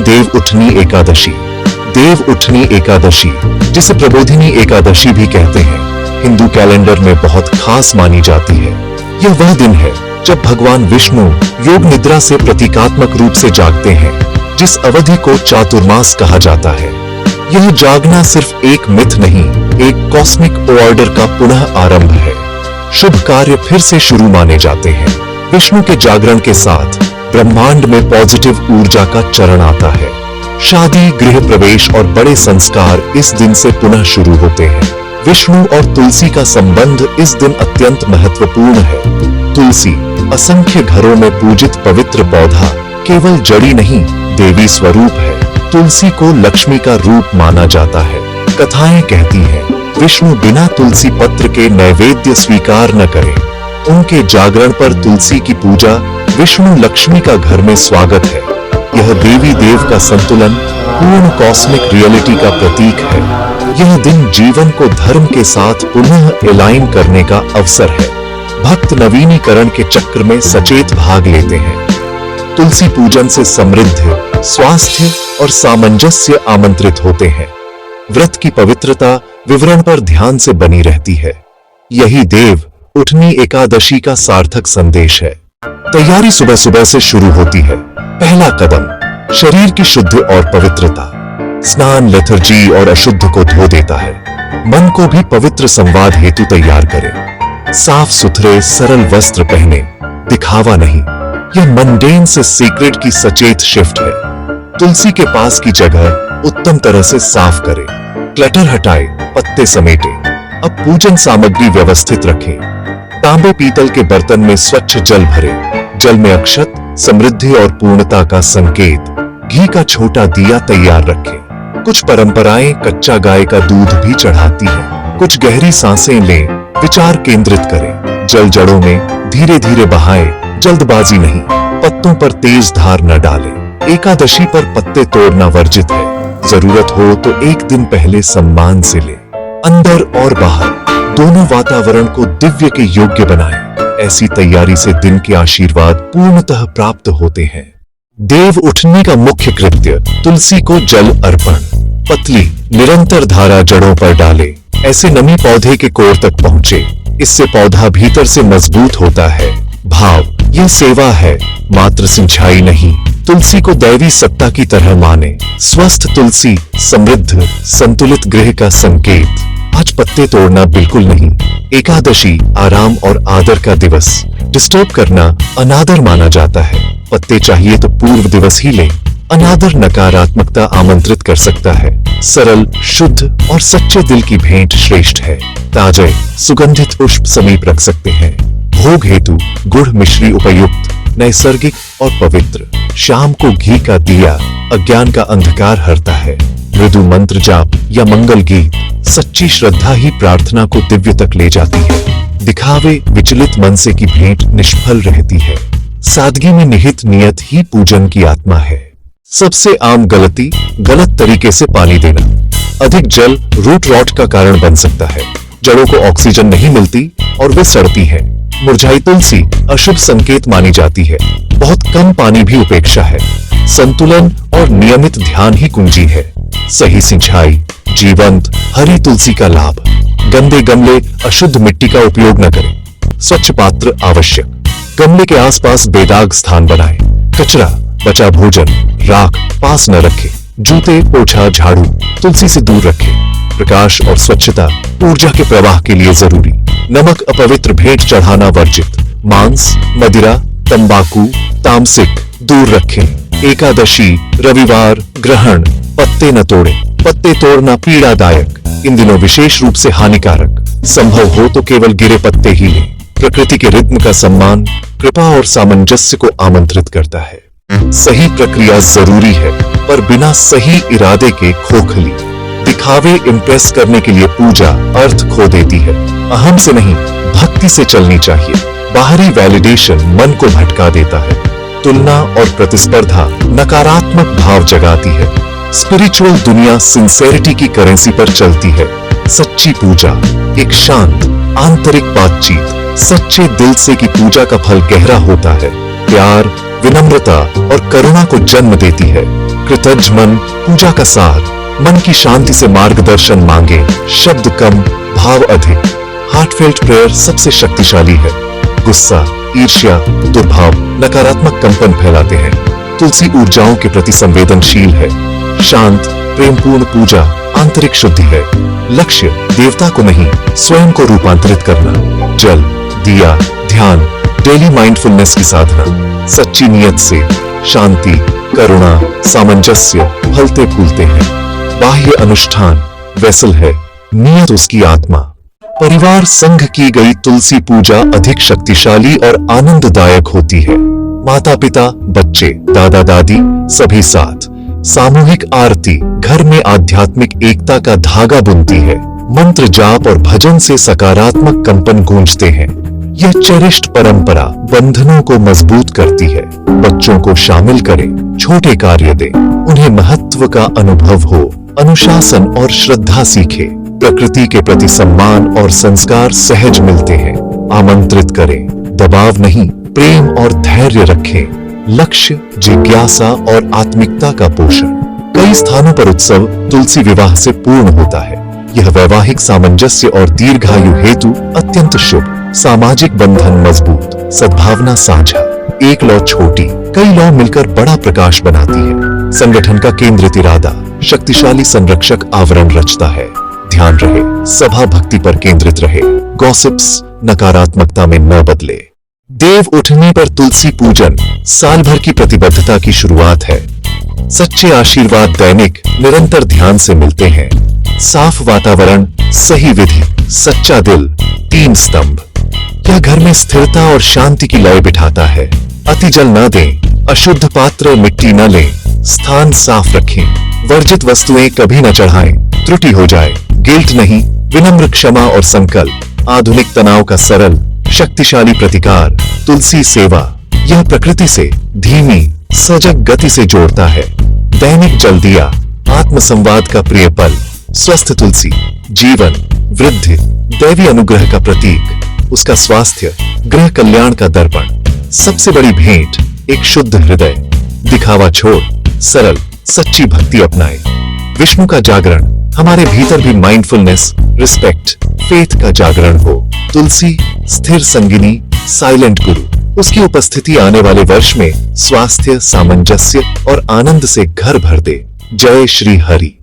देव उठनी एकादशी। देव उठनी एकादशी, जिसे प्रबोधिनी एकादशी भी कहते हैं, हिंदू कैलेंडर में बहुत खास मानी जाती है। यह वह दिन है जब भगवान विष्णु योग निद्रा से प्रतीकात्मक रूप से जागते हैं, जिस अवधि को चातुर्मास कहा जाता है। यह जागना सिर्फ एक मिथ नहीं, एक कॉस्मिक ऑर्डर का पुनः आरंभ है। शुभ कार्य फिर से शुरू माने जाते हैं। विष्णु के जागरण के साथ ब्रह्मांड में पॉजिटिव ऊर्जा का चरण आता है। शादी, गृह प्रवेश और बड़े संस्कार इस दिन से पुनः शुरू होते हैं। विष्णु और तुलसी का संबंध इस दिन अत्यंत महत्वपूर्ण है। तुलसी असंख्य घरों में पूजित पवित्र पौधा केवल जड़ी नहीं, देवी स्वरूप है। तुलसी को लक्ष्मी का रूप माना जाता है। कथाएं कहती हैं, विष्णु बिना तुलसी पत्र के नैवेद्य स्वीकार न करें। उनके जागरण पर तुलसी की पूजा विष्णु लक्ष्मी का घर में स्वागत है। यह देवी देव का संतुलन, पूर्ण कॉस्मिक रियलिटी का प्रतीक है। यह दिन जीवन को धर्म के साथ पुनः एलाइन करने का अवसर है। भक्त नवीनीकरण के चक्र में सचेत भाग लेते हैं। तुलसी पूजन से समृद्धि, स्वास्थ्य और सामंजस्य आमंत्रित होते हैं। व्रत की पवित्रता विवरण पर ध्यान से बनी रहती है। यही देव उठनी एकादशी का सार्थक संदेश है। तैयारी सुबह सुबह से शुरू होती है। पहला कदम, शरीर की शुद्ध और पवित्रता। स्नान लेथर्जी और अशुद्ध को धो देता है। मन को भी पवित्र संवाद हेतु तैयार करें। साफ सुथरे सरल वस्त्र पहने, दिखावा नहीं। यह मंडेन से सीक्रेट की सचेत शिफ्ट है। तुलसी के पास की जगह उत्तम तरह से साफ करें। क्लटर हटाए, पत्ते समेटे। अब पूजन सामग्री व्यवस्थित रखें। तांबे पीतल के बर्तन में स्वच्छ जल भरे। जल में अक्षत, समृद्धि और पूर्णता का संकेत। घी का छोटा दिया तैयार रखें। कुछ परंपराएं कच्चा गाय का दूध भी चढ़ाती हैं। कुछ गहरी सांसें लें, विचार केंद्रित करें। जल जड़ों में धीरे धीरे बहाएं, जल्दबाजी नहीं। पत्तों पर तेज धार न डालें। एकादशी पर पत्ते तोड़ना वर्जित है। जरूरत हो तो एक दिन पहले सम्मान से लें। अंदर और बाहर दोनों वातावरण को दिव्य के योग्य बनाएं। ऐसी तैयारी से दिन के आशीर्वाद पूर्णतः प्राप्त होते हैं। देव उठनी का मुख्य कृत्य, तुलसी को जल अर्पण। पतली निरंतर धारा जड़ों पर डाले। ऐसे नमी पौधे के कोर तक पहुंचे। इससे पौधा भीतर से मजबूत होता है। भाव, यह सेवा है, मात्र सिंचाई नहीं। तुलसी को दैवी सत्ता की तरह माने। स्वस्थ तुलसी, समृद्ध संतुलित गृह का संकेत। आज पत्ते तोड़ना बिल्कुल नहीं। एकादशी आराम और आदर का दिवस। डिस्टर्ब करना अनादर माना जाता है। पत्ते चाहिए तो पूर्व दिवस ही लें। अनादर नकारात्मकता आमंत्रित कर सकता है। सरल, शुद्ध और सच्चे दिल की भेंट श्रेष्ठ है। ताजे सुगंधित पुष्प समीप रख सकते हैं। भोग हेतु गुड़ मिश्री उपयुक्त, नैसर्गिक और पवित्र। शाम को घी का दिया अज्ञान का अंधकार हरता है। मृदु मंत्र जाप या मंगल गीत, सच्ची श्रद्धा ही प्रार्थना को दिव्य तक ले जाती है। दिखावे, विचलित मन से की भेंट निष्फल रहती है। सादगी में निहित नियत ही पूजन की आत्मा है। सबसे आम गलती, गलत तरीके से पानी देना। अधिक जल रूट रॉट का कारण बन सकता है। जड़ों को ऑक्सीजन नहीं मिलती और वे सड़ती हैं। मुरझाई तुलसी अशुभ संकेत मानी जाती है। बहुत कम पानी भी उपेक्षा है। संतुलन और नियमित ध्यान ही कुंजी है। सही सिंचाई, जीवंत हरी तुलसी का लाभ। गंदे गमले, अशुद्ध मिट्टी का उपयोग न करें। स्वच्छ पात्र आवश्यक। गमले के आसपास बेदाग स्थान बनाएं। कचरा, बचा भोजन, राख पास न रखें। जूते, पोछा, झाड़ू तुलसी से दूर रखें। प्रकाश और स्वच्छता ऊर्जा के प्रवाह के लिए जरूरी। नमक, अपवित्र भेंट चढ़ाना वर्जित। मांस, मदिरा, तंबाकू, तामसिक दूर रखें। एकादशी, रविवार, ग्रहण, पत्ते न तोड़ें। पत्ते तोड़ना पीड़ादायक, इन दिनों विशेष रूप से हानिकारक। संभव हो तो केवल गिरे पत्ते ही लें। प्रकृति के रिद्म का सम्मान कृपा और सामंजस्य को आमंत्रित करता है। सही प्रक्रिया जरूरी है, पर बिना सही इरादे के खोखली दिखावे, इम्प्रेस करने के लिए पूजा अर्थ खो देती है। अहम से नहीं, भक्ति से चलनी चाहिए। बाहरी वैलिडेशन मन को भटका देता है। तुलना और प्रतिस्पर्धा नकारात्मक भाव जगाती है। स्पिरिचुअल दुनिया सिंसेरिटी की करेंसी पर चलती है। सच्ची पूजा एक शांत आंतरिक बातचीत, सच्चे दिल से की पूजा का फल गहरा होता है। प्यार, विनम्रता और करुणा को जन्म देती है। कृतज्ञ मन पूजा का सार, मन की शांति से मार्गदर्शन मांगे, शब्द कम भाव अधिक। हार्टफेल्ट प्रेयर सबसे शक्तिशाली है। गुस्सा, ईर्ष्या, दुर्भाव नकारात्मक कंपन फैलाते हैं। तुलसी ऊर्जाओं के प्रति संवेदनशील है। शांत प्रेमपूर्ण पूजा आंतरिक शुद्धि है। लक्ष्य देवता को नहीं, स्वयं को रूपांतरित करना। जल, दिया, ध्यान, डेली माइंडफुलनेस की साधना। सच्ची नियत से शांति, करुणा, सामंजस्य फलते फूलते हैं। बाह्य अनुष्ठान वेसल है, नियत उसकी आत्मा। परिवार संघ की गई तुलसी पूजा अधिक शक्तिशाली और आनंददायक होती है। माता पिता, बच्चे, दादा दादी सभी साथ। सामूहिक आरती घर में आध्यात्मिक एकता का धागा बुनती है। मंत्र जाप और भजन से सकारात्मक कंपन गूंजते हैं। यह चेरिष्ड परंपरा बंधनों को मजबूत करती है। बच्चों को शामिल करें, छोटे कार्य दें, उन्हें महत्व का अनुभव हो। अनुशासन और श्रद्धा सीखे। प्रकृति के प्रति सम्मान और संस्कार सहज मिलते हैं। आमंत्रित करें, दबाव नहीं, प्रेम और धैर्य रखें। लक्ष्य जिज्ञासा और आत्मिकता का पोषण। कई स्थानों पर उत्सव तुलसी विवाह से पूर्ण होता है। यह वैवाहिक सामंजस्य और दीर्घायु हेतु अत्यंत शुभ। सामाजिक बंधन मजबूत, सद्भावना साझा। एक लौ छोटी, कई लौ मिलकर बड़ा प्रकाश बनाती है। संगठन का केंद्रित इरादा, शक्तिशाली संरक्षक आवरण रचता है। ध्यान रहे, सभा भक्ति पर केंद्रित रहे। गॉसिप्स नकारात्मकता में न बदले। देव उठने पर तुलसी पूजन साल भर की प्रतिबद्धता की शुरुआत है। सच्चे आशीर्वाद दैनिक निरंतर ध्यान से मिलते हैं। साफ वातावरण, सही विधि, सच्चा दिल, 3 स्तंभ। यह घर में स्थिरता और शांति की लय बिठाता है। अति जल न दें, अशुद्ध पात्र मिट्टी न लें, स्थान साफ रखें। वर्जित वस्तुएं कभी न चढ़ाएं, त्रुटि हो जाए। गिल्ट नहीं, विनम्र क्षमा और संकल्प। आधुनिक तनाव का सरल शक्तिशाली प्रतिकार। तुलसी सेवा, यह प्रकृति से धीमी सजग गति से जोड़ता है। दैनिक जल दिया, आत्म संवाद का प्रिय पल। स्वस्थ तुलसी, जीवन, वृद्धि, दैवी अनुग्रह का प्रतीक। उसका स्वास्थ्य, गृह कल्याण का दर्पण। सबसे बड़ी भेंट, एक शुद्ध हृदय। दिखावा छोड़, सरल सच्ची भक्ति अपनाए। विष्णु का जागरण, हमारे भीतर भी माइंडफुलनेस, रिस्पेक्ट, फेथ का जागरण हो। तुलसी स्थिर संगिनी, साइलेंट गुरु। उसकी उपस्थिति आने वाले वर्ष में स्वास्थ्य, सामंजस्य और आनंद से घर भर दे। जय श्री हरि।